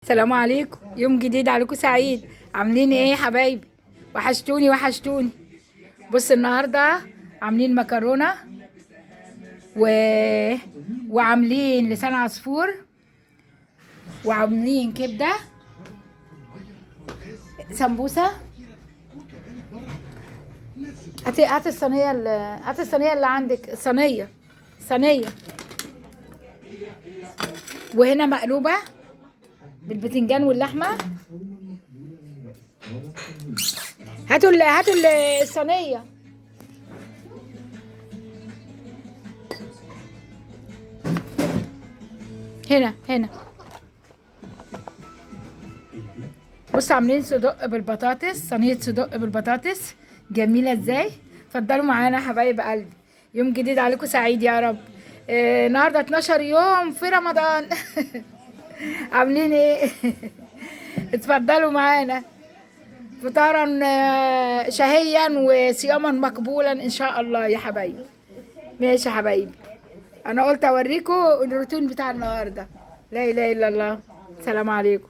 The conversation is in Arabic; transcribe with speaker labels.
Speaker 1: السلام عليكم، يوم جديد عليكم سعيد. عاملين ايه يا حبايبي؟ وحشتوني وحشتوني. بص النهارده عاملين مكرونه و... وعاملين لسان عصفور وعاملين كبده سمبوسه. هات الصينيه هات الصينيه اللي عندك، صينيه. وهنا مقلوبه بالبتنجان واللحمه. هاتوا الصينيه. هنا بصوا عاملين صدق بالبطاطس، صينية صدق بالبطاطس جميلة ازاي. اتفضلوا معانا يا حبايب قلبي، يوم جديد عليكم سعيد يا رب. النهارده 12 يوم في رمضان. عاملين ايه؟ اتفضلوا معانا فطارا شهيا وصياما مقبولا ان شاء الله يا حبايبي. ماشي يا حبايبي، انا قلت اوريكم الروتين بتاع النهارده. لا اله الا الله. سلام عليكم.